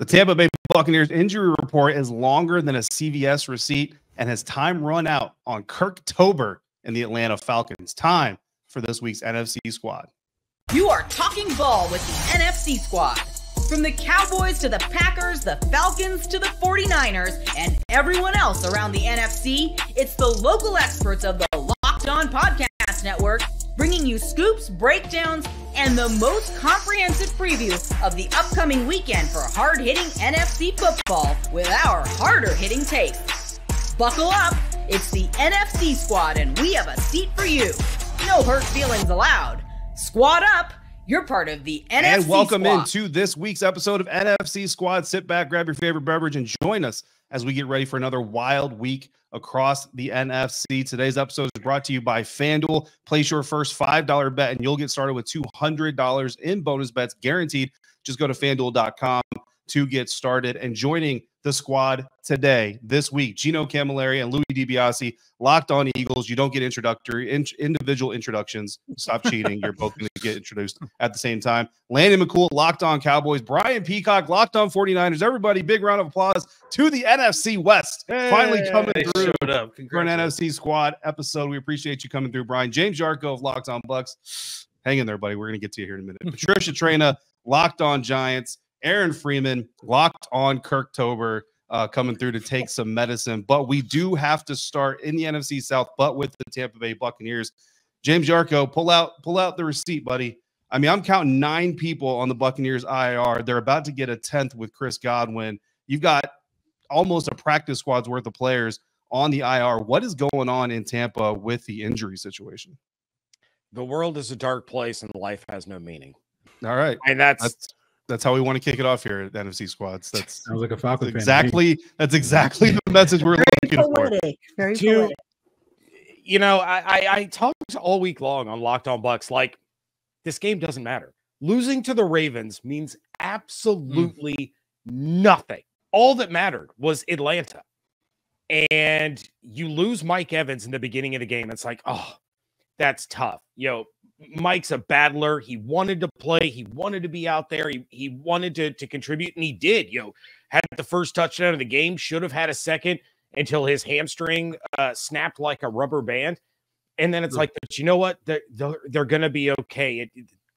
The Tampa Bay Buccaneers injury report is longer than a CVS receipt and has time run out on Kirktober and the Atlanta Falcons. Time for this week's NFC Squad. You are talking ball with the NFC Squad. From the Cowboys to the Packers, the Falcons to the 49ers, and everyone else around the NFC, it's the local experts of the Locked On Podcast Network bringing you scoops, breakdowns, and the most comprehensive preview of the upcoming weekend for hard-hitting NFC football with our harder-hitting takes. Buckle up, it's the NFC Squad, and we have a seat for you. No hurt feelings allowed. Squad up, you're part of the NFC Squad. And welcome into this week's episode of NFC Squad. Sit back, grab your favorite beverage, and join us as we get ready for another wild week across the NFC. Today's episode is brought to you by FanDuel. Place your first $5 bet, and you'll get started with $200 in bonus bets guaranteed. Just go to FanDuel.com to get started. And joining the squad today, this week, Gino Camilleri and Louis DiBiase, Locked On Eagles. You don't get individual introductions. Stop cheating. You're both going to get introduced at the same time. Landon McCool, Locked On Cowboys. Brian Peacock, Locked On 49ers. Everybody, big round of applause to the NFC West. Finally coming through for an NFC Squad episode. We appreciate you coming through, Brian. James Yarko of Locked On Bucks. Hang in there, buddy. We're going to get to you here in a minute. Patricia Traina, Locked On Giants. Aaron Freeman, Locked On Kirktober, coming through to take some medicine. But we do have to start in the NFC South, but with the Tampa Bay Buccaneers. James Yarko, pull out the receipt, buddy. I mean, I'm counting 9 people on the Buccaneers IR. They're about to get a 10th with Chris Godwin. You've got almost a practice squad's worth of players on the IR. What is going on in Tampa with the injury situation? The world is a dark place and life has no meaning. All right. And that's how we want to kick it off here at the NFC Squads. That's sounds like a Falcon exactly the message we're looking for. Very poetic. You know, I talked all week long on Locked On Bucks like this game doesn't matter. Losing to the Ravens means absolutely nothing. All that mattered was Atlanta. And you lose Mike Evans in the beginning of the game. It's like, oh, that's tough. You know, Mike's a battler. He wanted to play. He wanted to be out there. He wanted to contribute, and he did. You know, had the first touchdown of the game, should have had a second until his hamstring snapped like a rubber band. And then it's like, but you know what? They're going to be okay.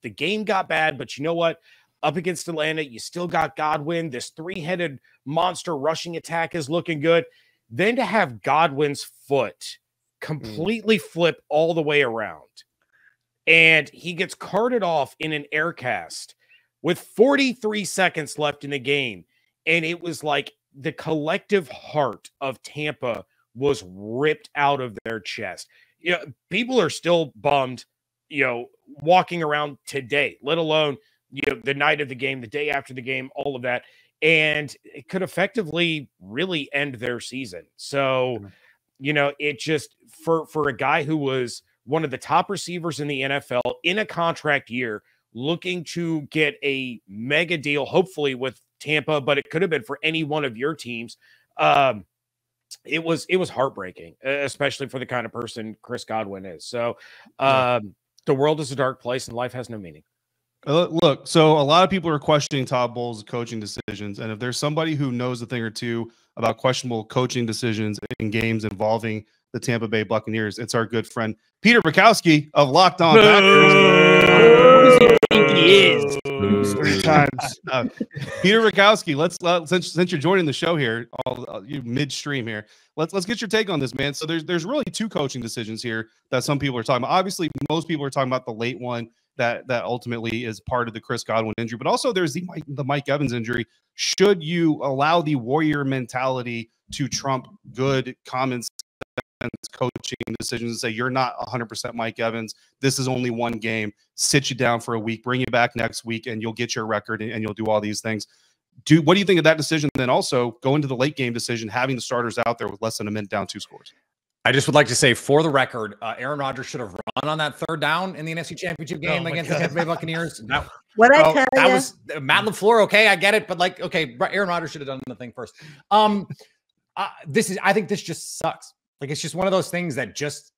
The game got bad, but you know what? Up against Atlanta, you still got Godwin. This 3-headed monster rushing attack is looking good. Then to have Godwin's foot completely flip all the way around. And he gets carted off in an air cast with 43 seconds left in the game. And it was like the collective heart of Tampa was ripped out of their chest. You know, people are still bummed, you know, walking around today, let alone, you know, the night of the game, the day after the game, all of that. And it could effectively really end their season. So, you know, it just for a guy who was one of the top receivers in the NFL in a contract year, looking to get a mega deal, hopefully with Tampa, but it could have been for any one of your teams. It was heartbreaking, especially for the kind of person Chris Godwin is. So the world is a dark place and life has no meaning. Look, so a lot of people are questioning Todd Bowles' coaching decisions. And if there's somebody who knows a thing or two about questionable coaching decisions in games involving the Tampa Bay Buccaneers, it's our good friend Peter Bukowski of Locked On Packers. What does he think he is? 3 times. Peter Bukowski, since you're joining the show here, you midstream here, let's get your take on this, man. So there's really 2 coaching decisions here that some people are talking about. Obviously, most people are talking about the late one that ultimately is part of the Chris Godwin injury, but also there's the Mike Evans injury. Should you allow the warrior mentality to trump good common sense coaching decisions and say you're not 100% Mike Evans, this is only one game, sit you down for a week, bring you back next week, and you'll get your record and you'll do all these things? What do you think of that decision? Then also go into the late game decision, having the starters out there with less than a minute down 2 scores. I just would like to say, for the record, Aaron Rodgers should have run on that 3rd down in the NFC Championship game against the Tampa Bay Buccaneers. That was Matt LaFleur. Okay, I get it, but like, okay, Aaron Rodgers should have done the thing first. I think this just sucks. Like, it's just one of those things that just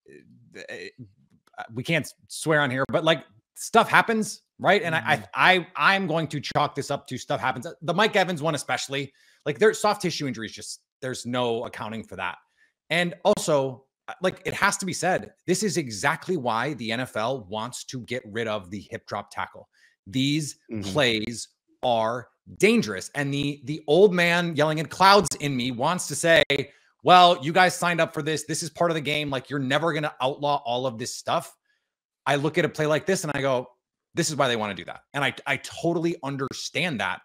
we can't swear on here, but like stuff happens right? And I'm going to chalk this up to stuff happens. The Mike Evans one especially, like there's soft tissue injuries, just there's no accounting for that. And also, like it has to be said, this is exactly why the NFL wants to get rid of the hip drop tackle. These plays are dangerous. And the old man yelling at clouds in me wants to say, well, you guys signed up for this. This is part of the game. Like you're never going to outlaw all of this stuff. I look at a play like this and I go, this is why they want to do that. And I totally understand that.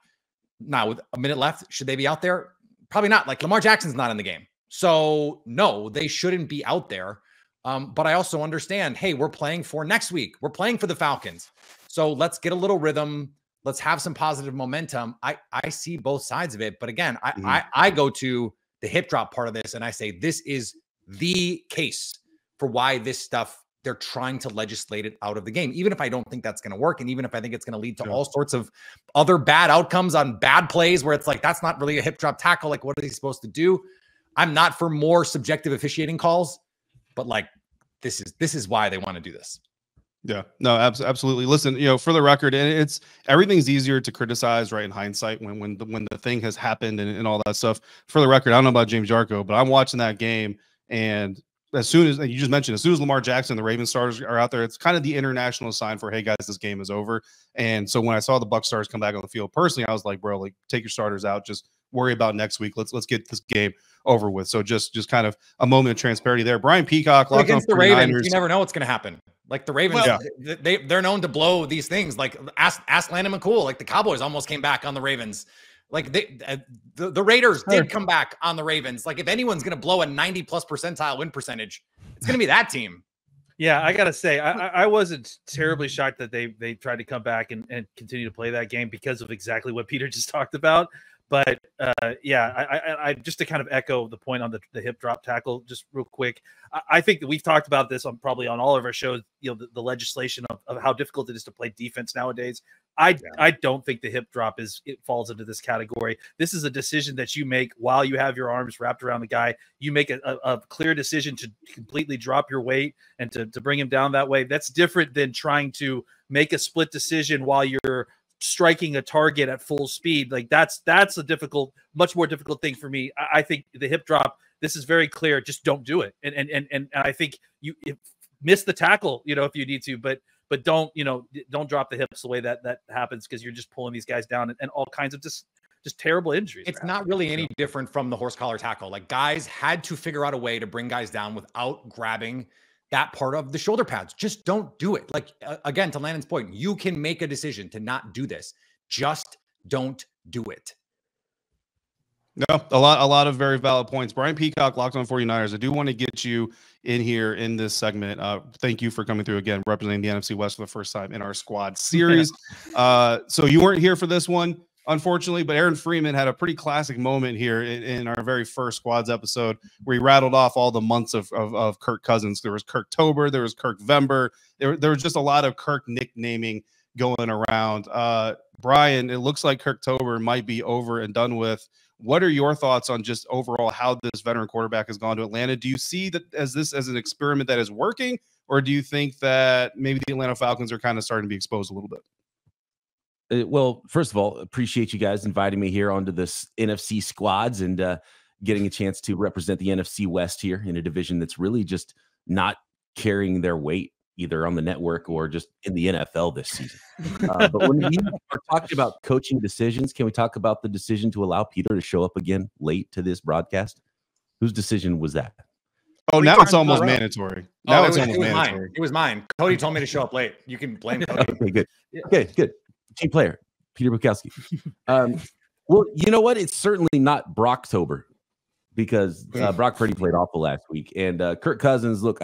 Now with a minute left, should they be out there? Probably not. Like Lamar Jackson's not in the game. So no, they shouldn't be out there. But I also understand, hey, we're playing for next week. We're playing for the Falcons. So let's get a little rhythm. Let's have some positive momentum. I see both sides of it. But again, I go to the hip drop part of this and I say, this is the case for why this stuff, they're trying to legislate it out of the game, even if I don't think that's going to work. And even if I think it's going to lead to all sorts of other bad outcomes on bad plays where it's like, that's not really a hip drop tackle. Like, what are they supposed to do? I'm not for more subjective officiating calls, but like, this is why they want to do this. Yeah, no, absolutely. Listen, for the record, and everything's easier to criticize, right, in hindsight when the thing has happened and all that stuff. For the record, I don't know about James Jarko, but I'm watching that game, and as soon as you just mentioned, as soon as Lamar Jackson, the Ravens starters are out there, it's kind of the international sign for, hey guys, this game is over. And so when I saw the Bucs stars come back on the field, personally, I was like, bro, like take your starters out, just worry about next week. Let's get this game over with. So just kind of a moment of transparency there. Brian Peacock against the Ravens, you never know what's going to happen. Like the Ravens, they're known to blow these things. Like ask Landon McCool. Like the Cowboys almost came back on the Ravens. Like the Raiders did come back on the Ravens. Like if anyone's going to blow a 90+ percentile win percentage, it's going to be that team. Yeah, I gotta say, I wasn't terribly shocked that they tried to come back and continue to play that game because of exactly what Peter just talked about. But I just to kind of echo the point on the hip drop tackle, just real quick. I think that we've talked about this probably on all of our shows. The legislation of how difficult it is to play defense nowadays. I don't think the hip drop falls into this category. This is a decision that you make while you have your arms wrapped around the guy. You make a clear decision to completely drop your weight and to bring him down that way. That's different than trying to make a split decision while you're striking a target at full speed. Like that's a much more difficult thing for me. I think the hip drop, this is very clear. Just don't do it. And I think you miss the tackle, if you need to, but don't drop the hips the way that happens, because you're just pulling these guys down and all kinds of just terrible injuries. It's not really any different from the horse collar tackle. Like guys had to figure out a way to bring guys down without grabbing that part of the shoulder pads. Just don't do it. Like again, to Landon's point, you can make a decision to not do this. Just don't do it. No, a lot of very valid points. Brian Peacock, Locked On 49ers. I do want to get you in here in this segment. Thank you for coming through again, representing the NFC West for the first time in our squad series. So you weren't here for this one, unfortunately, but Aaron Freeman had a pretty classic moment here in our very first Squads episode where he rattled off all the months of Kirk Cousins. There was Kirktober, there was Kirkvember. There was just a lot of Kirk nicknaming going around. Brian, it looks like Kirktober might be over and done with. What are your thoughts on just overall how this veteran quarterback has gone to Atlanta? Do you see that as an experiment that is working, or do you think that maybe the Atlanta Falcons are kind of starting to be exposed a little bit? Well, first of all, appreciate you guys inviting me here onto this NFC Squads and getting a chance to represent the NFC West here in a division that's really just not carrying their weight either on the network or just in the NFL this season. But when we are talking about coaching decisions, can we talk about the decision to allow Peter to show up again late to this broadcast? Whose decision was that? Oh, now it's almost mandatory. Now it's almost mandatory. It was mine. Cody told me to show up late. You can blame Cody. Okay, good. Okay, good. Team player, Peter Bukowski. Well, you know what? It's certainly not Brocktober, because Brock Purdy played awful last week, and Kirk Cousins. Look,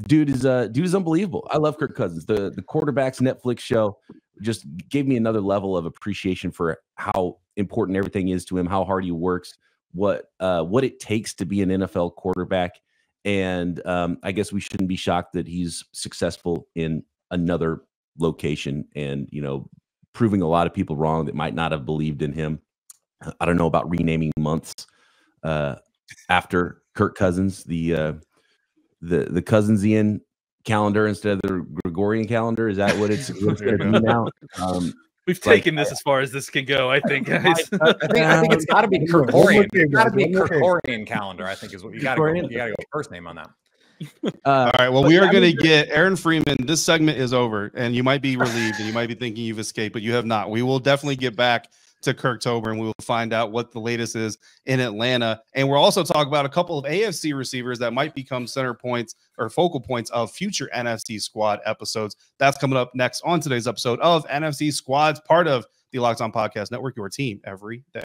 dude is unbelievable. I love Kirk Cousins. The Quarterbacks Netflix show just gave me another level of appreciation for how important everything is to him, how hard he works, what it takes to be an NFL quarterback, and I guess we shouldn't be shocked that he's successful in another location and proving a lot of people wrong that might not have believed in him. I don't know about renaming months after Kirk Cousins, the Cousinsian calendar instead of the Gregorian calendar. Is that what it's going to be now? We've taken this as far as this can go, I think, guys. I think it's got to be Gregorian. It's got to be Gregorian calendar. I think is what you got to go. You got to go first name on that. All right. Well, we are going to get Aaron Freeman. This segment is over, and you might be relieved, and you might be thinking you've escaped, but you have not. We will definitely get back to Kirktober, and we will find out what the latest is in Atlanta. And we'll also talk about a couple of AFC receivers that might become center points or focal points of future NFC Squad episodes. That's coming up next on today's episode of NFC Squads, part of the Locked On Podcast Network, your team every day.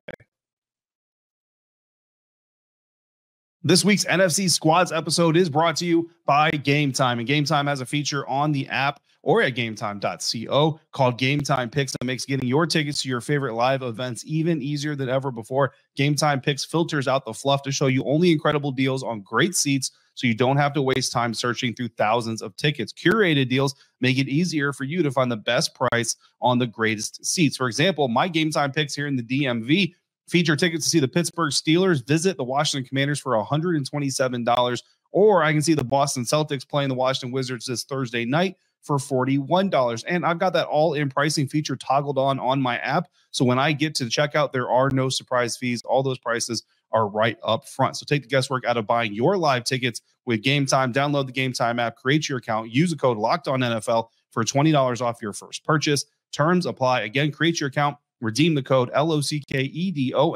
This week's NFC Squads episode is brought to you by Game Time, and Game Time has a feature on the app or at gametime.co called Game Time Picks that makes getting your tickets to your favorite live events even easier than ever before. Game Time Picks filters out the fluff to show you only incredible deals on great seats so you don't have to waste time searching through thousands of tickets. Curated deals make it easier for you to find the best price on the greatest seats. For example, my Game Time Picks here in the DMV feature tickets to see the Pittsburgh Steelers visit the Washington Commanders for $127, or I can see the Boston Celtics playing the Washington Wizards this Thursday night for $41. And I've got that all-in pricing feature toggled on my app. So when I get to checkout, there are no surprise fees. All those prices are right up front. So take the guesswork out of buying your live tickets with Game Time. Download the Game Time app, create your account, use the code LOCKEDONNFL for $20 off your first purchase. Terms apply. Again, create your account, redeem the code LOCKEDONNFL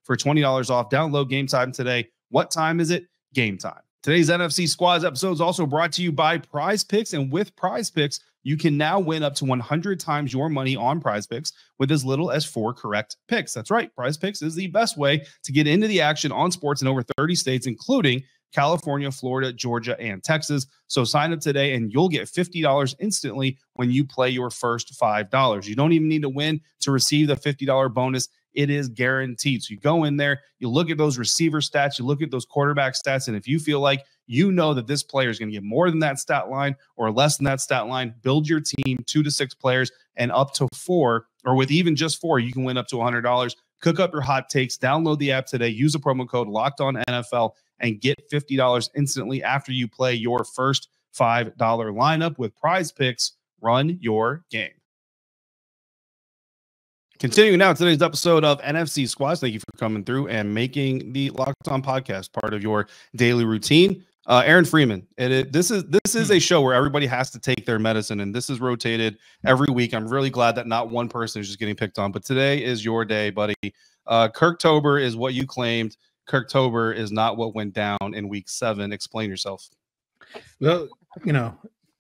for $20 off. Download Game Time today. What time is it? Game Time. Today's NFC Squads episode is also brought to you by Prize Picks, and with Prize Picks, you can now win up to 100 times your money on Prize Picks with as little as 4 correct picks. That's right. Prize Picks is the best way to get into the action on sports in over 30 states, including California, Florida, Georgia, and Texas. So sign up today and you'll get $50 instantly when you play your first $5. You don't even need to win to receive the $50 bonus. It is guaranteed. So you go in there, you look at those receiver stats, you look at those quarterback stats, and if you feel like you know that this player is going to get more than that stat line or less than that stat line, build your team 2 to 6 players and up to 4, or with even just 4, you can win up to $100. Cook up your hot takes, download the app today, use the promo code LOCKEDONNFL, and get $50 instantly after you play your first $5 lineup with Prize Picks. Run your game. Continuing now today's episode of NFC Squads. Thank you for coming through and making the Locked On Podcast part of your daily routine. Aaron Freeman, this is a show where everybody has to take their medicine, and this is rotated every week. I'm really glad that not one person is just getting picked on, but today is your day, buddy. Kirktober is what you claimed. Kirktober is not what went down in week 7. Explain yourself. Well,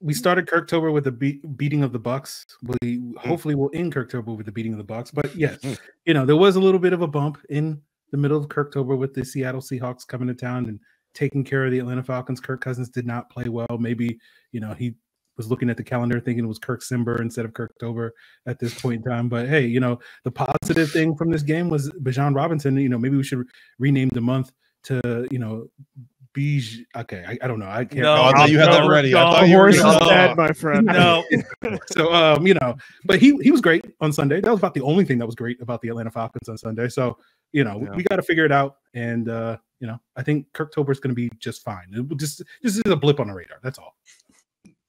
we started Kirktober with the beating of the Bucs. We hopefully will end Kirktober with the beating of the Bucs. But yes, there was a little bit of a bump in the middle of Kirktober with the Seattle Seahawks coming to town and taking care of the Atlanta Falcons. Kirk Cousins did not play well. Maybe, he was looking at the calendar thinking it was Kirkcember instead of Kirktober at this point in time. But hey, the positive thing from this game was Bijan Robinson. Maybe we should rename the month to, okay, I don't know. I can't. No, I thought you had that ready. I thought the you were horse is dead, my friend. No. So, but he was great on Sunday. That was about the only thing that was great about the Atlanta Falcons on Sunday. So, we got to figure it out. And, I think Kirktober is going to be just fine. This is a blip on the radar. That's all.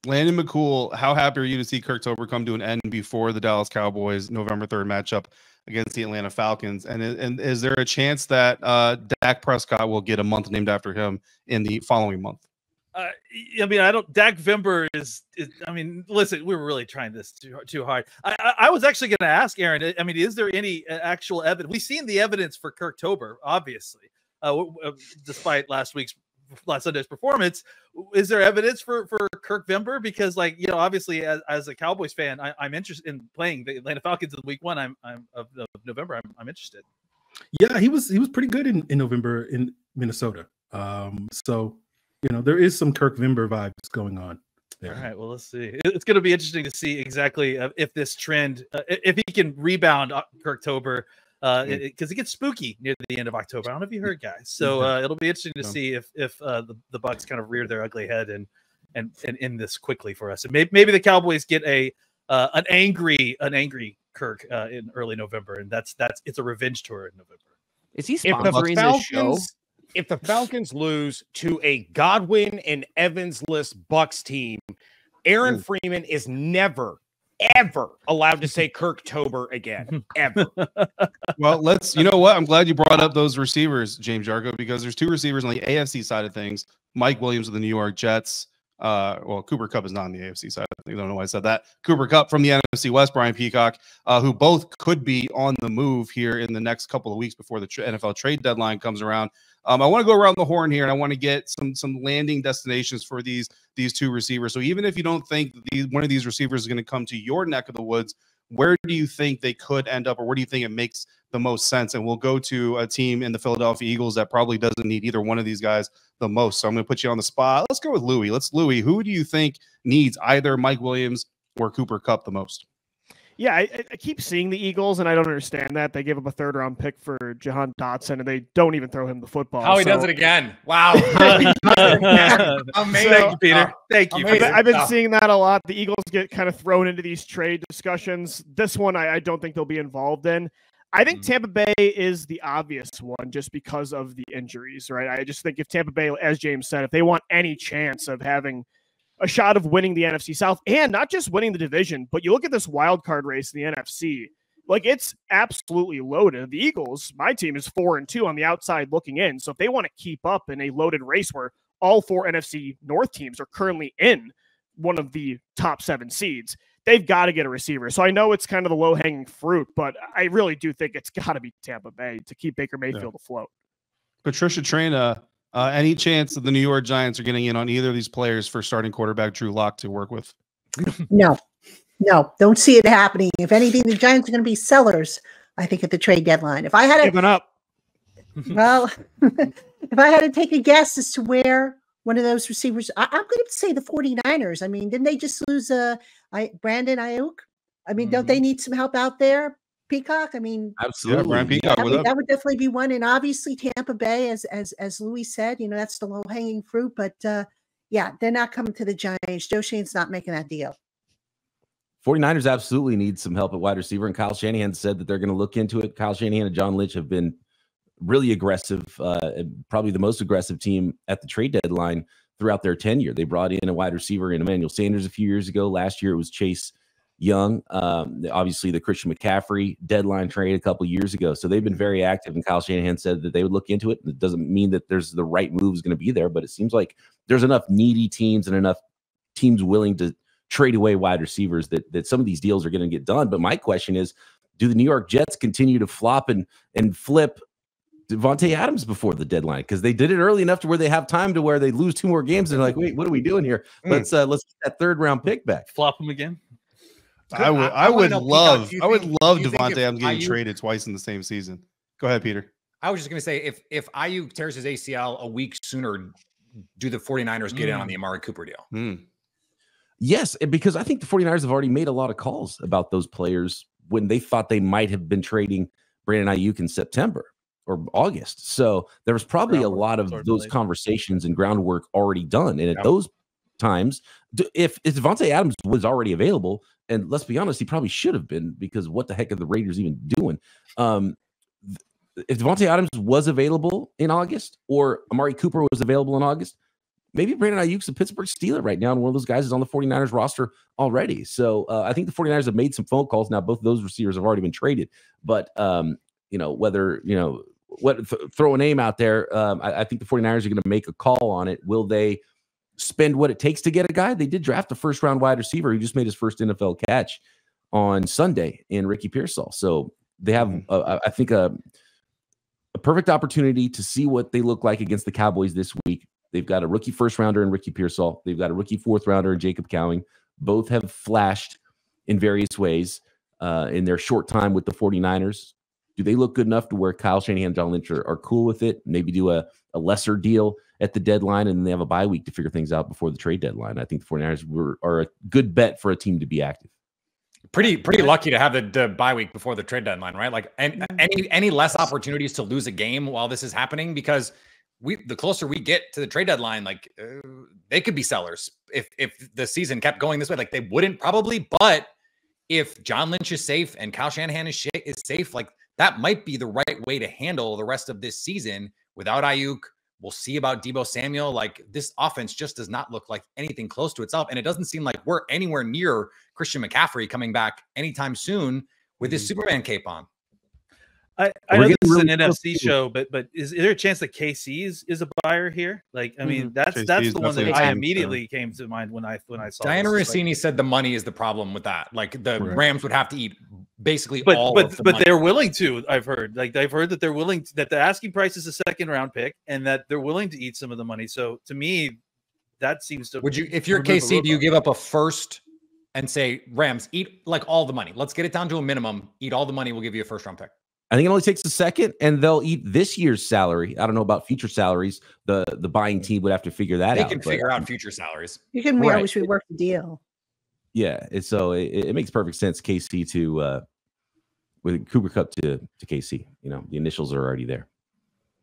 Landon McCool, how happy are you to see Kirktober come to an end before the Dallas Cowboys November 3rd matchup against the Atlanta Falcons? And is there a chance that Dak Prescott will get a month named after him in the following month? Dak Vember is listen, we were really trying this too hard. I was actually going to ask Aaron, is there any actual evidence? We've seen the evidence for Kirktober, obviously, despite last Sunday's performance. Is there evidence for Kirk Vember? Because obviously as a Cowboys fan, I'm interested in playing the Atlanta Falcons in week 1 of November. I'm interested. Yeah, he was pretty good in November in Minnesota. So there is some Kirk Vember vibes going on there. All right, well, let's see. It's going to be interesting to see exactly if this trend, if he can rebound Kirktober, because it gets spooky near the end of October. I don't know if you heard, guys. So it'll be interesting to see if the Bucs kind of rear their ugly head and end this quickly for us. And maybe the Cowboys get an angry Kirk in early November, and it's a revenge tour in November. Is he sponsoring this show? if the Falcons lose to a Godwin and Evans-less Bucks team, Aaron Freeman is never, ever allowed to say Kirktober again, ever. Well, you know what? I'm glad you brought up those receivers, James Jargo, because there's 2 receivers on the AFC side of things. Mike Williams of the New York Jets. Well, Cooper Kupp is not on the AFC side. I don't know why I said that. Cooper Kupp from the NFC West, Brian Peacock, who both could be on the move here in the next couple of weeks before the NFL trade deadline comes around. I want to go around the horn here, and I want to get some landing destinations for these 2 receivers. So even if you don't think one of these receivers is going to come to your neck of the woods, where do you think they could end up, or where do you think it makes the most sense? And we'll go to a team in the Philadelphia Eagles that probably doesn't need either one of these guys the most. So I'm going to put you on the spot. Let's go with Louis. Louis, who do you think needs either Mike Williams or Cooper Kupp the most? Yeah, I keep seeing the Eagles, and I don't understand that. They gave up a 3rd-round pick for Jahan Dotson, and they don't even throw him the football. How he does it again. Wow. Amazing. Thank you, Peter. Thank you. I've been seeing that a lot. The Eagles get kind of thrown into these trade discussions. This one I don't think they'll be involved in. I think Tampa Bay is the obvious one just because of the injuries, right? I just think if Tampa Bay, as James said, if they want any chance of having a shot of winning the NFC South and not just winning the division, but you look at this wild card race in the NFC, like it's absolutely loaded. The Eagles, my team, is 4-2 on the outside looking in. So if they want to keep up in a loaded race where all 4 NFC North teams are currently in one of the top 7 seeds, they've got to get a receiver. So I know it's kind of the low-hanging fruit, but I really do think it's got to be Tampa Bay to keep Baker Mayfield afloat. Patricia Traina, any chance that the New York Giants are getting in on either of these players for starting quarterback Drew Lock to work with? No, don't see it happening. If anything, the Giants are going to be sellers, I think, at the trade deadline. If I had given up, well, if I had to take a guess as to where one of those receivers, I'm going to say the 49ers. I mean, didn't they just lose Brandon Ayuk? I mean, don't they need some help out there? Peacock. I mean, absolutely. Brian Peacock, that would definitely be one. And obviously Tampa Bay, as Louis said, that's the low hanging fruit. But yeah, they're not coming to the Giants. Joe Shane's not making that deal. 49ers absolutely need some help at wide receiver. And Kyle Shanahan said that they're going to look into it. Kyle Shanahan and John Lynch have been really aggressive, probably the most aggressive team at the trade deadline throughout their tenure. They brought in a wide receiver in Emmanuel Sanders a few years ago. Last year it was Chase Young, obviously the Christian McCaffrey deadline trade a couple of years ago. So they've been very active, and Kyle Shanahan said that they would look into it. It doesn't mean that there's the right move is going to be there, but it seems like there's enough needy teams and enough teams willing to trade away wide receivers that some of these deals are going to get done. But my question is, do the New York Jets continue to flop and flip Devontae Adams before the deadline? Because they did it early enough to where they have time to where they lose 2 more games. And they're like, wait, what are we doing here? Let's get that 3rd-round pick back. Flop them again. I would love Devontae Adams getting traded twice in the same season. Go ahead, Peter. I was just going to say, if Ayuk tears his ACL a week sooner, do the 49ers get in on the Amari Cooper deal? Yes, because I think the 49ers have already made a lot of calls about those players when they thought they might have been trading Brandon Ayuk in September or August. So there was probably a lot of those conversations and groundwork already done. And at those times, if Devontae Adams was already available, and let's be honest, he probably should have been, because what the heck are the Raiders even doing? If Devontae Adams was available in August, or Amari Cooper was available in August, maybe Brandon Ayuk's a Pittsburgh Steeler right now, and one of those guys is on the 49ers roster already. So I think the 49ers have made some phone calls. Now, both of those receivers have already been traded. But, throw a name out there, I think the 49ers are going to make a call on it. Will they spend what it takes to get a guy? They did draft a 1st-round wide receiver who just made his first NFL catch on Sunday in Ricky Pearsall. So they have, I think, a perfect opportunity to see what they look like against the Cowboys this week. They've got a rookie 1st-rounder in Ricky Pearsall. They've got a rookie 4th-rounder in Jacob Cowing. Both have flashed in various ways in their short time with the 49ers. Do they look good enough to where Kyle Shanahan and John Lynch are cool with it? Maybe do a lesser deal at the deadline, and they have a bye week to figure things out before the trade deadline. I think the 49ers are a good bet for a team to be active. Pretty lucky to have the bye week before the trade deadline, right? Like, and any less opportunities to lose a game while this is happening, because the closer we get to the trade deadline, like they could be sellers if the season kept going this way. Like, they wouldn't probably, but if John Lynch is safe and Kyle Shanahan is safe, like that might be the right way to handle the rest of this season without Ayuk, We'll see about Deebo Samuel. Like, this offense just does not look like anything close to itself. And it doesn't seem like we're anywhere near Christian McCaffrey coming back anytime soon with his Superman cape on. I know this is an NFC show, but is there a chance that KC is a buyer here? Like, I mean, that's the one that I immediately came to mind when I saw. Diana Rossini said the money is the problem with that. Like, the Rams would have to eat basically all of the money. But they're willing to. I've heard that they're willing to, that the asking price is a second round pick and that they're willing to eat some of the money. So to me, that seems to. Would you, if you're KC, do you give up a first and say, Rams, eat like all the money? Let's get it down to a minimum. Eat all the money. We'll give you a first round pick. I think it only takes a second, and they'll eat this year's salary. I don't know about future salaries. The buying team would have to figure that out. They can figure out future salaries. You can always rework the deal. Yeah, so it makes perfect sense. KC to with Cooper Kupp to KC. You know, the initials are already there.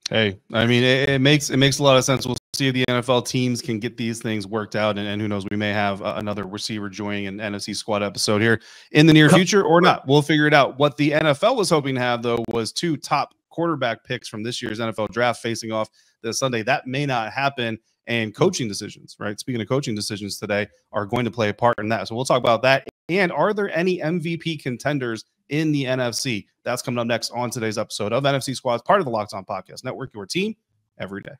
Hey, I mean, it makes a lot of sense. We'll see if the NFL teams can get these things worked out, and who knows, we may have another receiver joining an NFC Squad episode here in the near future or not. We'll figure it out. What the NFL was hoping to have, though, was 2 top quarterback picks from this year's NFL draft facing off this Sunday. That may not happen, and coaching decisions, right? Speaking of coaching decisions today, are going to play a part in that. So we'll talk about that. And are there any MVP contenders in the NFC? That's coming up next on today's episode of NFC Squad, part of the Locked On Podcast Network, your team every day.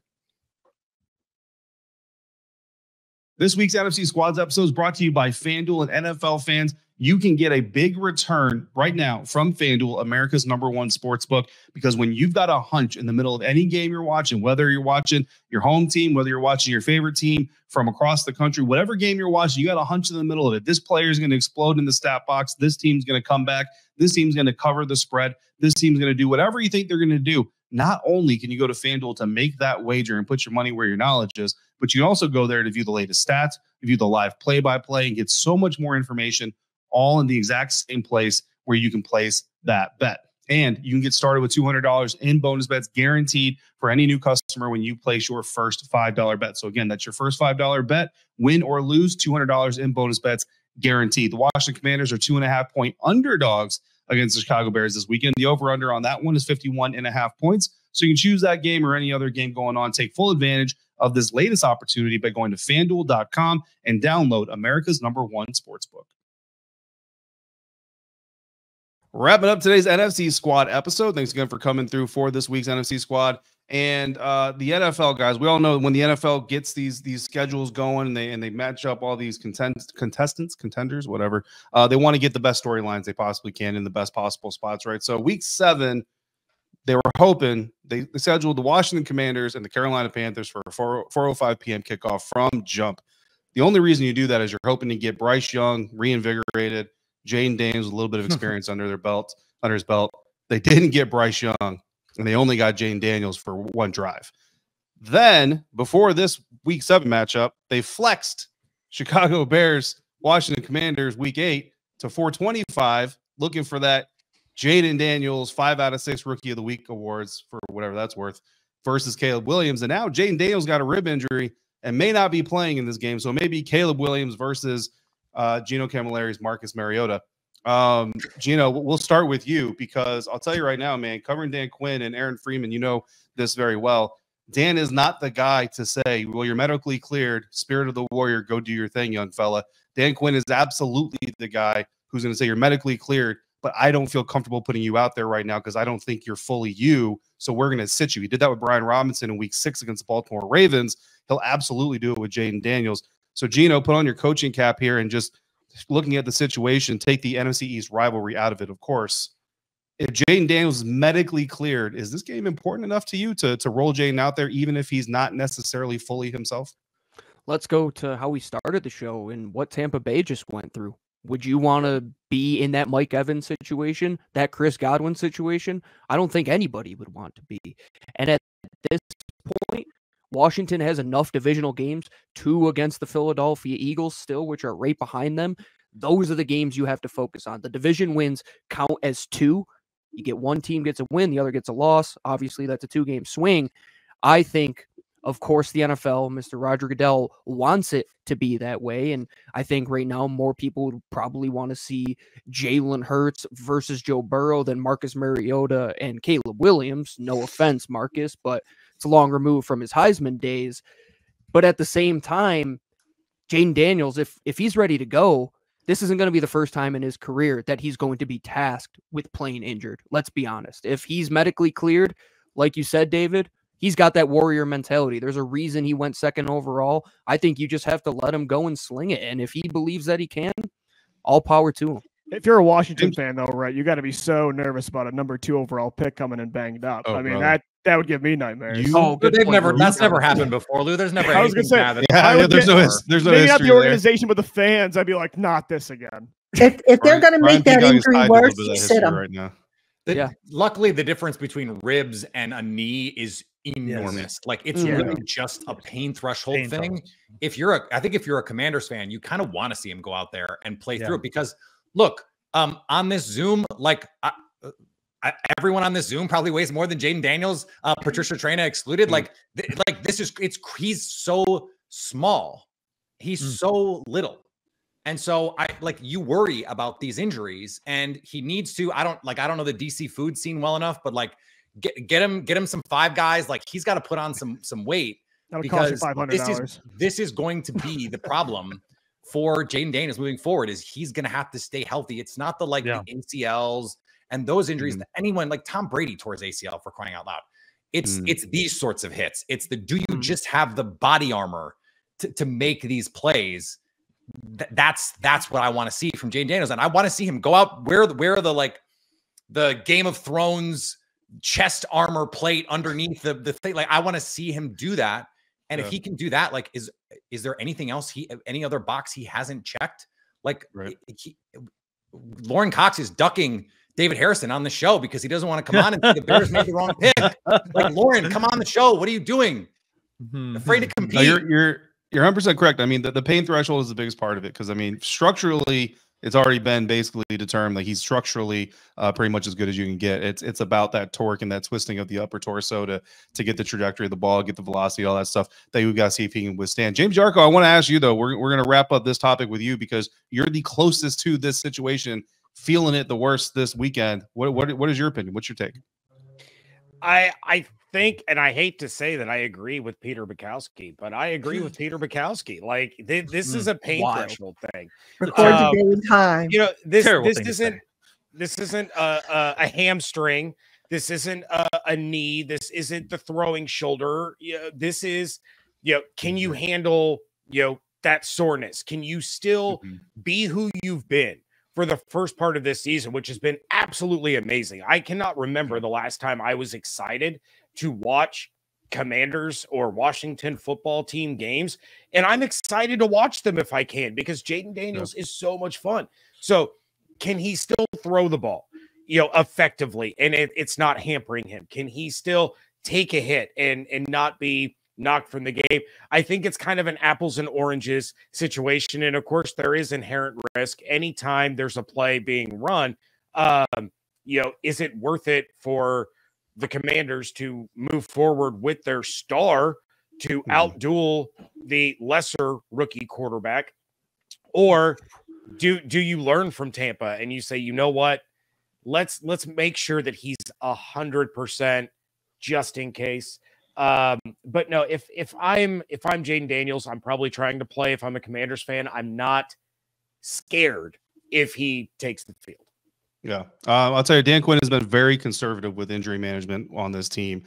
This week's NFC Squads episode is brought to you by FanDuel. And NFL fans, you can get a big return right now from FanDuel, America's #1 sportsbook, because when you've got a hunch in the middle of any game you're watching, whether you're watching your home team, whether you're watching your favorite team from across the country, whatever game you're watching, you got a hunch in the middle of it. This player is going to explode in the stat box. This team's going to come back. This team's going to cover the spread. This team's going to do whatever you think they're going to do. Not only can you go to FanDuel to make that wager and put your money where your knowledge is, but you can also go there to view the latest stats, view the live play-by-play, and get so much more information all in the exact same place where you can place that bet. And you can get started with $200 in bonus bets guaranteed for any new customer when you place your first $5 bet. So again, that's your first $5 bet, win or lose, $200 in bonus bets guaranteed. The Washington Commanders are 2.5-point underdogs against the Chicago Bears this weekend. The over-under on that one is 51.5 points. So you can choose that game or any other game going on. Take full advantage of this latest opportunity by going to FanDuel.com and download America's #1 sportsbook. Wrapping up today's NFC Squad episode. Thanks again for coming through for this week's NFC Squad. And the NFL guys, we all know when the NFL gets these schedules going and they match up all these contenders, whatever, they want to get the best storylines they possibly can in the best possible spots, right? So week 7, they were hoping they scheduled the Washington Commanders and the Carolina Panthers for a 4:05 p.m. kickoff from jump. The only reason you do that is you're hoping to get Bryce Young reinvigorated, Jayden Daniels with a little bit of experience under his belt. They didn't get Bryce Young, and they only got Jayden Daniels for one drive. Then, before this week 7 matchup, they flexed Chicago Bears, Washington Commanders week 8 to 425, looking for that Jayden Daniels 5 out of 6 Rookie of the Week awards for whatever that's worth versus Caleb Williams. And now Jayden Daniels got a rib injury and may not be playing in this game. So maybe Caleb Williams versus Gino Camilleri's Marcus Mariota. Gino, we'll start with you because I'll tell you right now, man, covering Dan Quinn and Aaron Freeman, you know this very well. Dan is not the guy to say, well, you're medically cleared, spirit of the warrior, go do your thing, young fella. Dan Quinn is absolutely the guy who's going to say you're medically cleared, but I don't feel comfortable putting you out there right now because I don't think you're fully you, so we're going to sit you. He did that with Brian Robinson in week 6 against the Baltimore Ravens. He'll absolutely do it with Jayden Daniels. So, Gino, put on your coaching cap here and just looking at the situation, take the NFC East rivalry out of it, of course. If Jayden Daniels is medically cleared, is this game important enough to you to roll Jayden out there, even if he's not necessarily fully himself? Let's go to how we started the show and what Tampa Bay just went through. Would you want to be in that Mike Evans situation, that Chris Godwin situation? I don't think anybody would want to be. And at this point, Washington has enough divisional games, 2 against the Philadelphia Eagles still, which are right behind them. Those are the games you have to focus on. The division wins count as 2. You get one team gets a win, the other gets a loss. Obviously, that's a 2-game swing. I think Of course, the NFL, Mr. Roger Goodell, wants it to be that way. And I think right now more people would probably want to see Jalen Hurts versus Joe Burrow than Marcus Mariota and Caleb Williams. No offense, Marcus, but it's a long remove from his Heisman days. But at the same time, Jaden Daniels, if he's ready to go, this isn't going to be the first time in his career that he's going to be tasked with playing injured. Let's be honest. If he's medically cleared, like you said, David, he's got that warrior mentality. There's a reason he went second overall. I think you just have to let him go and sling it. And if he believes that he can, all power to him. If you're a Washington fan, though, right, you got to be so nervous about a number 2 overall pick coming in banged up. I mean, that would give me nightmares. That's never happened before, Lou. There's never. I was gonna say, there's no maybe not the organization, but the fans. I'd be like, not this again. If they're going to make that injury worse, you sit them right now. Luckily, the difference between ribs and a knee is enormous. Yes. Like it's really just a pain threshold thing. I think if you're a Commanders fan, you kind of want to see him go out there and play through it because look, on this Zoom, like everyone on this Zoom probably weighs more than Jaden Daniels, Patricia Traina excluded. He's so small. He's so little. And so you worry about these injuries and he needs to, I don't know the DC food scene well enough, but like get him some Five Guys. Like he's got to put on some weight because this is going to be the problem for Jaden Daniels moving forward is he's going to have to stay healthy. It's not the the ACLs and those injuries that anyone like Tom Brady tore his ACL for crying out loud. It's these sorts of hits. It's do you just have the body armor to make these plays? That's what I want to see from Jaden Daniels. And I want to see him go out, wear the Game of Thrones chest armor plate underneath the thing. Like I want to see him do that. And if he can do that, like, is there anything else any other box he hasn't checked? Like Lauren Cox is ducking David Harrison on the show because he doesn't want to come on and say the Bears made the wrong pick. Like Lauren, come on the show. What are you doing? Afraid to compete. No, you're 100% correct. I mean, the pain threshold is the biggest part of it because I mean, structurally, it's already been basically determined like he's structurally pretty much as good as you can get. It's about that torque and that twisting of the upper torso to get the trajectory of the ball, get the velocity, all that stuff that we got to see if he can withstand. James Yarko, I want to ask you though. We're going to wrap up this topic with you because you're the closest to this situation, feeling it the worst this weekend. What is your opinion? What's your take? I think, and I hate to say that I agree with Peter Bukowski, but I agree with Peter Bukowski. Like this is a pain threshold thing. Record the day time. You know, this isn't a hamstring. This isn't a knee. This isn't the throwing shoulder. This is, can you handle, that soreness? Can you still be who you've been for the first part of this season, which has been absolutely amazing? I cannot remember the last time I was excited to watch Commanders or Washington football team games. And I'm excited to watch them if I can, because Jaden Daniels is so much fun. So can he still throw the ball, effectively? And it's not hampering him. Can he still take a hit and not be knocked from the game? I think it's kind of an apples and oranges situation. And of course there is inherent risk anytime there's a play being run. Is it worth it for the Commanders to move forward with their star to outduel the lesser rookie quarterback? Or do you learn from Tampa and you say, you know what, let's make sure that he's 100% just in case. But no, if I'm Jaden Daniels, I'm probably trying to play. If I'm a Commanders fan, I'm not scared if he takes the field. Yeah. I'll tell you, Dan Quinn has been very conservative with injury management on this team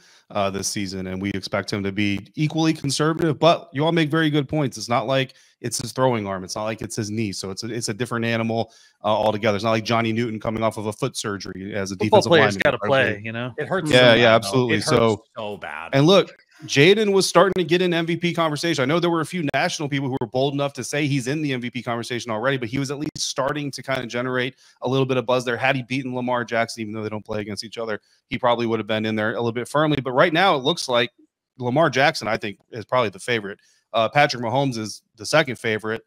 this season, and we expect him to be equally conservative. But you all make very good points. It's not like it's his throwing arm. It's not like it's his knee. So it's a different animal altogether. It's not like Johnny Newton coming off of a foot surgery as a defensive player's lineman. Got to play, It hurts. Yeah, absolutely. It hurts so bad. And look, Jaden was starting to get in MVP conversation. I know there were a few national people who were bold enough to say he's in the MVP conversation already, but he was at least starting to kind of generate a little bit of buzz there. Had he beaten Lamar Jackson, even though they don't play against each other, he probably would have been in there a little bit firmly. But right now, it looks like Lamar Jackson, I think, is probably the favorite. Patrick Mahomes is the second favorite.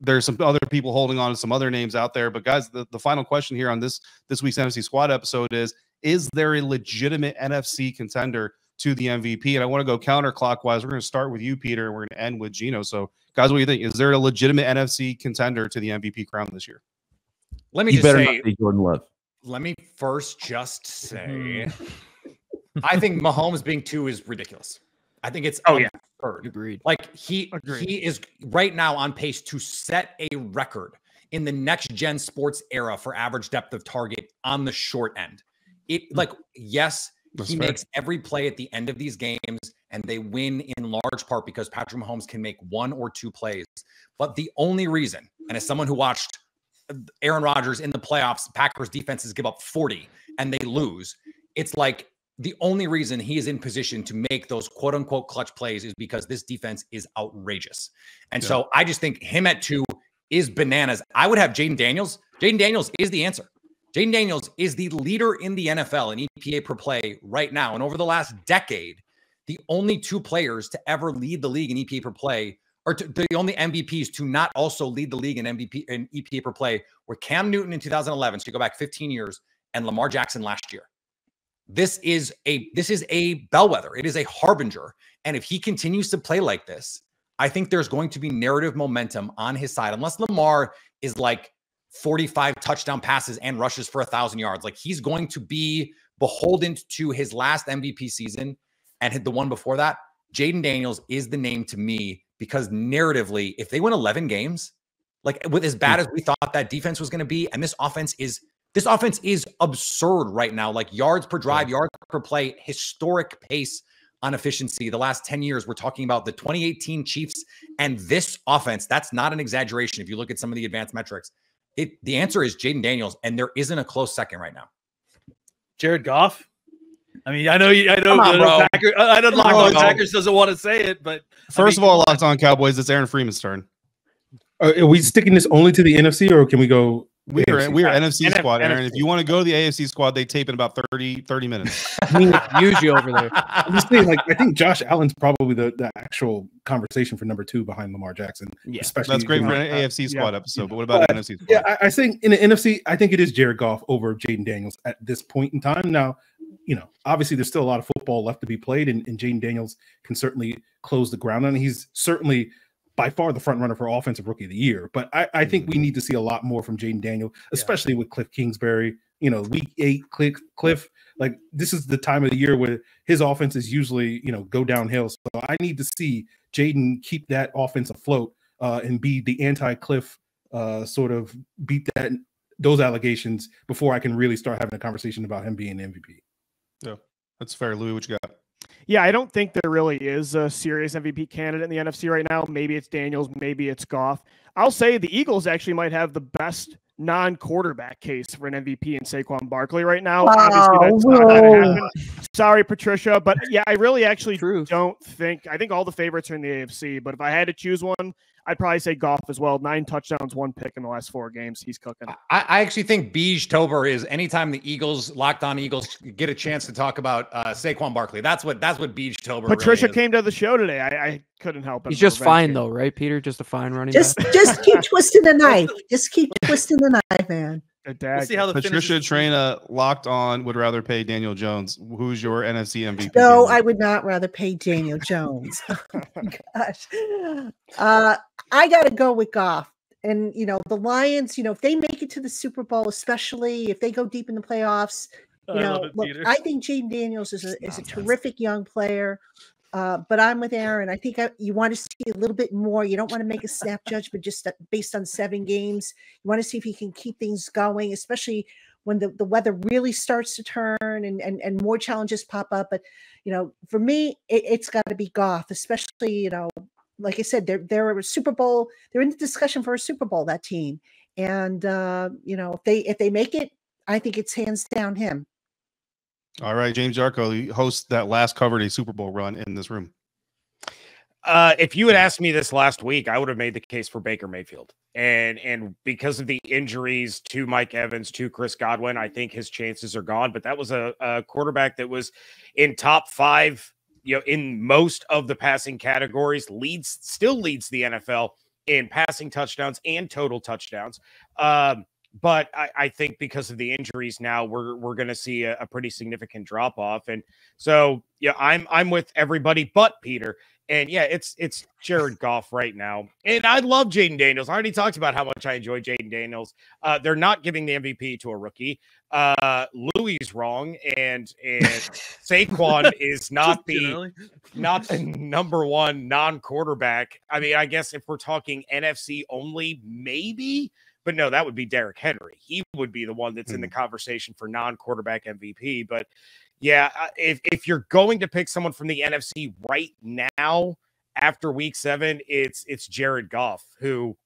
There's some other people holding on to some other names out there. But guys, the final question here on this week's NFC Squad episode is there a legitimate NFC contender to the MVP. And I want to go counterclockwise. We're going to start with you, Peter, and we're going to end with Gino. So, guys, what do you think? Is there a legitimate NFC contender to the MVP crown this year? Let me You just better say, not say Jordan Love. let me first just say, I think Mahomes being 2 is ridiculous. I think it's absurd. Agreed. Like he is right now on pace to set a record in the next gen sports era for average depth of target on the short end. Yes, he makes every play at the end of these games, and they win in large part because Patrick Mahomes can make 1 or 2 plays. But the only reason, and as someone who watched Aaron Rodgers in the playoffs, Packers defenses give up 40 and they lose, it's like the only reason he is in position to make those quote unquote clutch plays is because this defense is outrageous. And so I just think him at 2 is bananas. I would have Jaden Daniels. Jaden Daniels is the answer. Jaden Daniels is the leader in the NFL in EPA per play right now. And over the last decade, the only 2 players to ever lead the league in EPA per play, or the only MVPs to not also lead the league in MVP and EPA per play, were Cam Newton in 2011. So you go back 15 years, and Lamar Jackson last year. This is a bellwether. It is a harbinger. And if he continues to play like this, I think there's going to be narrative momentum on his side, unless Lamar is like 45 touchdown passes and rushes for 1,000 yards. Like, he's going to be beholden to his last MVP season and hit the one before that. Jaden Daniels is the name to me because narratively, if they win 11 games, like with as bad as we thought that defense was going to be, and this offense is absurd right now. Like yards per drive, yards per play, historic pace on efficiency. The last 10 years, we're talking about the 2018 Chiefs and this offense. That's not an exaggeration. If you look at some of the advanced metrics, the answer is Jaden Daniels, and there isn't a close second right now. Jared Goff. I mean, I know Locked On Packers doesn't want to say it, but first of all, Locked On Cowboys, it's Aaron Freeman's turn. Are we sticking this only to the NFC, or can we go? We are NFC Squad, Aaron. If you want to go to the AFC Squad, they tape in about 30 minutes. I mean, usually over there. I'm just saying, like, I think Josh Allen's probably the actual conversation for number 2 behind Lamar Jackson. Yeah, especially that's great for an AFC Squad episode. But what about an NFC Squad? Yeah, I think in the NFC, I think it is Jared Goff over Jaden Daniels at this point in time. Now, obviously there's still a lot of football left to be played, and Jaden Daniels can certainly close the ground on. He's certainly by far the front runner for Offensive Rookie of the Year. But I think we need to see a lot more from Jaden Daniels, especially with Cliff Kingsbury. Week 8, Cliff, like, this is the time of the year where his offense is usually, go downhill. So I need to see Jaden keep that offense afloat and be the anti-Cliff, sort of beat those allegations before I can really start having a conversation about him being MVP. Yeah, that's fair. Louis, what you got? Yeah, I don't think there really is a serious MVP candidate in the NFC right now. Maybe it's Daniels, maybe it's Goff. I'll say the Eagles actually might have the best non-quarterback case for an MVP in Saquon Barkley right now. Obviously, that's not going to happen. Sorry, Patricia, but yeah, I really actually don't think. I think all the favorites are in the AFC, but if I had to choose one, I'd probably say Goff as well. 9 touchdowns, 1 pick in the last 4 games. He's cooking. I actually think Beige Tober is anytime the Eagles, Locked On Eagles, get a chance to talk about Saquon Barkley. That's what Beige Tober. Patricia really came to the show today. I couldn't help it. He's just fine though, right, Peter? Just a fine running back. Just keep twisting the knife. Just keep twisting the knife, man. We'll see how the Patricia Traina, Locked On, would rather pay Daniel Jones. Who's your NFC MVP? No, I would not rather pay Daniel Jones. Oh gosh. I got to go with Goff. And, the Lions, if they make it to the Super Bowl, especially if they go deep in the playoffs, I think Jaden Daniels is a terrific young player. But I'm with Aaron. I think you want to see a little bit more. You don't want to make a snap judgment just based on 7 games. You want to see if he can keep things going, especially when the weather really starts to turn and more challenges pop up. But, for me, it's got to be Goff, especially, like I said, they're a Super Bowl. They're in the discussion for a Super Bowl, that team. And, if they make it, I think it's hands down him. All right, James Jarko, the host that last covered a Super Bowl run in this room. If you had asked me this last week, I would have made the case for Baker Mayfield. And because of the injuries to Mike Evans, to Chris Godwin, I think his chances are gone. But that was a quarterback that was in top 5, in most of the passing categories, still leads the NFL in passing touchdowns and total touchdowns. But I think because of the injuries now, we're going to see a pretty significant drop off. And so, yeah, I'm with everybody but Peter. And yeah, it's Jared Goff right now. And I love Jaden Daniels. I already talked about how much I enjoy Jaden Daniels. They're not giving the MVP to a rookie. Louis is wrong, and Saquon is not the number one non-quarterback. I mean, I guess if we're talking NFC only, maybe, but no, that would be Derrick Henry. He would be the one that's in the conversation for non-quarterback MVP. But yeah, if you're going to pick someone from the NFC right now after week 7, it's Jared Goff, who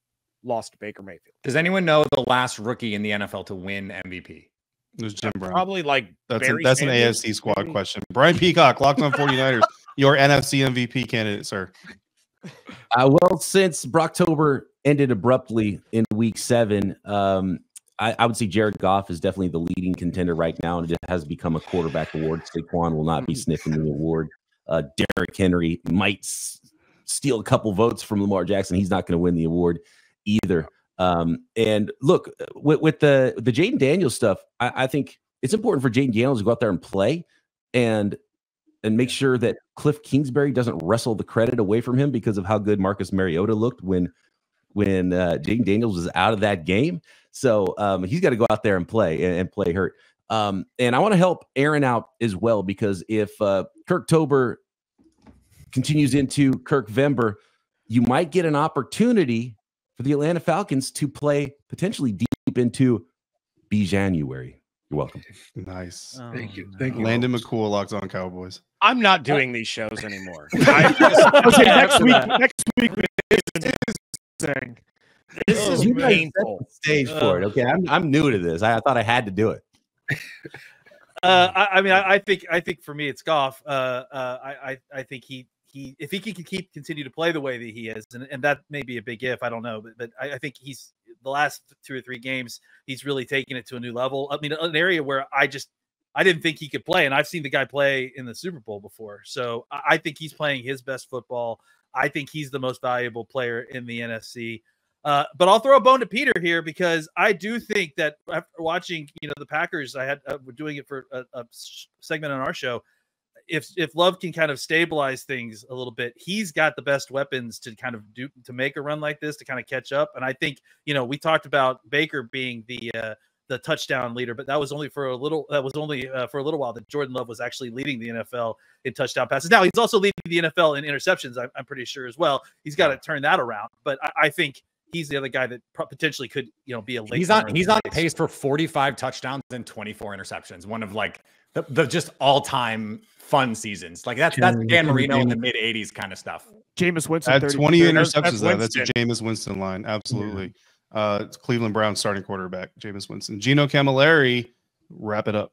lost to Baker Mayfield. Does anyone know the last rookie in the NFL to win MVP? It was Jim Brown. Probably like that's an AFC squad question. Brian Peacock, Locked On 49ers, your NFC MVP candidate, sir. Well, since Brocktober ended abruptly in week 7, I would say Jared Goff is definitely the leading contender right now, and it has become a quarterback award. Saquon will not be sniffing the award. Derrick Henry might steal a couple votes from Lamar Jackson. He's not going to win the award either. And look, with the Jaden Daniels stuff, I think it's important for Jaden Daniels to go out there and play and make sure that Cliff Kingsbury doesn't wrestle the credit away from him because of how good Marcus Mariota looked when Jaden Daniels was out of that game. So he's got to go out there and play and play hurt. And I want to help Aaron out as well, because if Kirktober continues into Kirkvember, you might get an opportunity for the Atlanta Falcons to play potentially deep into January. You're welcome. Nice. Oh, thank you. Thank you. Landon McCool, Locked On Cowboys. I'm not doing these shows anymore. Next week this is painful. Stage for it. Okay, I'm new to this. I thought I had to do it. I think for me it's Goff. I think he if he can continue to play the way that he is, and that may be a big if, I don't know, but I think he's the last 2 or 3 games he's really taken it to a new level. I mean, an area where I didn't think he could play, and I've seen the guy play in the Super Bowl before, so I think he's playing his best football. I think he's the most valuable player in the NFC. But I'll throw a bone to Peter here, because I do think that after watching, the Packers, we're doing it for a segment on our show. If Love can kind of stabilize things a little bit, he's got the best weapons to kind of to make a run like this, to kind of catch up. And I think, we talked about Baker being the touchdown leader, but that was only for a little. That was only for a little while that Jordan Love was actually leading the NFL in touchdown passes. Now he's also leading the NFL in interceptions. I'm pretty sure as well. He's got to turn that around. But I think he's the other guy that potentially could, be a late. He's on pace for 45 touchdowns and 24 interceptions. One of like the just all-time fun seasons. Like that's Dan Marino in the mid 80s kind of stuff. Jameis Winston had 20 interceptions. That's a Jameis Winston line. Absolutely. Yeah. It's Cleveland Browns starting quarterback, Jameis Winston. Gino Camilleri, wrap it up.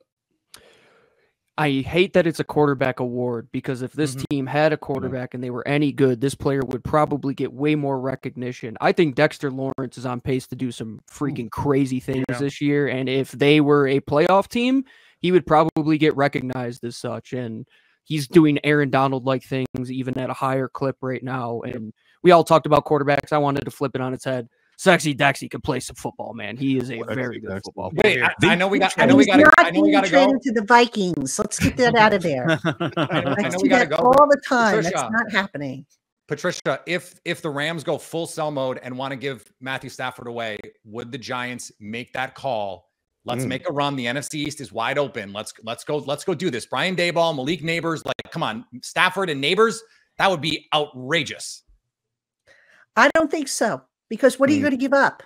I hate that it's a quarterback award, because if this team had a quarterback and they were any good, this player would probably get way more recognition. I think Dexter Lawrence is on pace to do some freaking crazy things this year. And if they were a playoff team, he would probably get recognized as such. And he's doing Aaron Donald-like things even at a higher clip right now. And we all talked about quarterbacks. I wanted to flip it on its head. Sexy Dexy could play some football, man. He is a very good football player. Wait, I know we got to go. To the Vikings. Let's get that out of there. I know we got to go all the time. Patricia, that's not happening. Patricia, if the Rams go full sell mode and want to give Matthew Stafford away, would the Giants make that call? Let's make a run. The NFC East is wide open. Let's go do this. Brian Daboll, Malik Neighbors, come on, Stafford and Neighbors. That would be outrageous. I don't think so. Because what are you going to give up?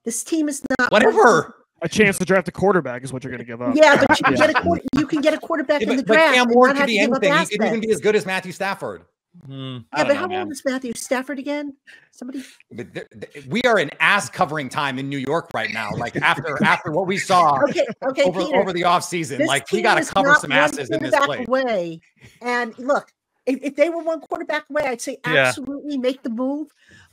This team is not whatever. A chance to draft a quarterback is what you're going to give up. Yeah, but you can get a quarterback in the draft. Cam Ward could be anything. He could even be as good as Matthew Stafford. Yeah, but how old is Matthew Stafford again? Somebody. We are in ass covering time in New York right now. Like after what we saw over the offseason, like we got to cover some asses in this place. And look, if they were one quarterback away, I'd say absolutely make the move.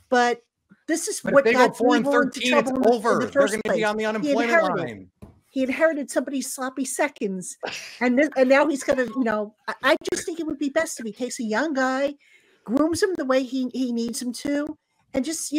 But this is what they got go 4-13. It's over. They're going to be on the unemployment line. He inherited somebody's sloppy seconds, and now he's going to. I just think it would be best if he takes a young guy, grooms him the way he needs him to, and just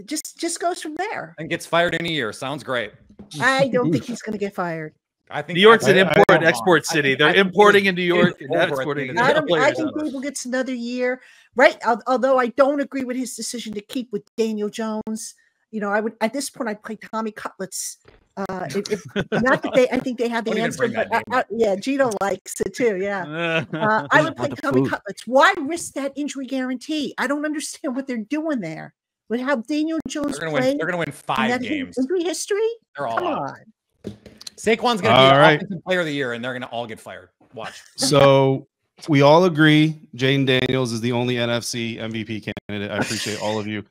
just goes from there. And gets fired in a year. Sounds great. I don't think he's going to get fired. I think New York's an import-export city. They're importing into York and exporting. I think Gable gets another year, right? Although I don't agree with his decision to keep with Daniel Jones. You know, I would at this point I'd play Tommy Cutlets. Not that I think they have the answer, but yeah, Gino likes it too. Yeah, I would play Tommy Cutlets. Why risk that injury guarantee? I don't understand what they're doing there. With how Daniel Jones they're going to win 5 games. Injury history. They're all Come out. on. Saquon's going to be the offensive player of the year, and they're going to all get fired. Watch. So we all agree Jaden Daniels is the only NFC MVP candidate. I appreciate all of you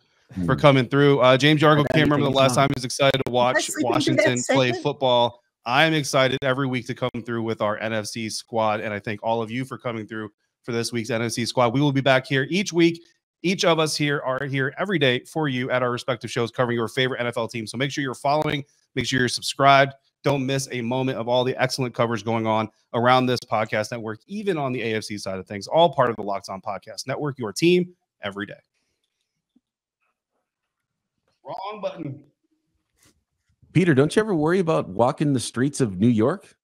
for coming through. James Jargo can't remember the last time he was excited to watch Washington play football. I'm excited every week to come through with our NFC squad, and I thank all of you for coming through for this week's NFC squad. We will be back here each week. Each of us here are here every day for you at our respective shows covering your favorite NFL team. So make sure you're following, make sure you're subscribed. Don't miss a moment of all the excellent coverage going on around this podcast network, even on the AFC side of things, all part of the Locked On Podcast Network, your team every day. Wrong button. Peter, don't you ever worry about walking the streets of New York?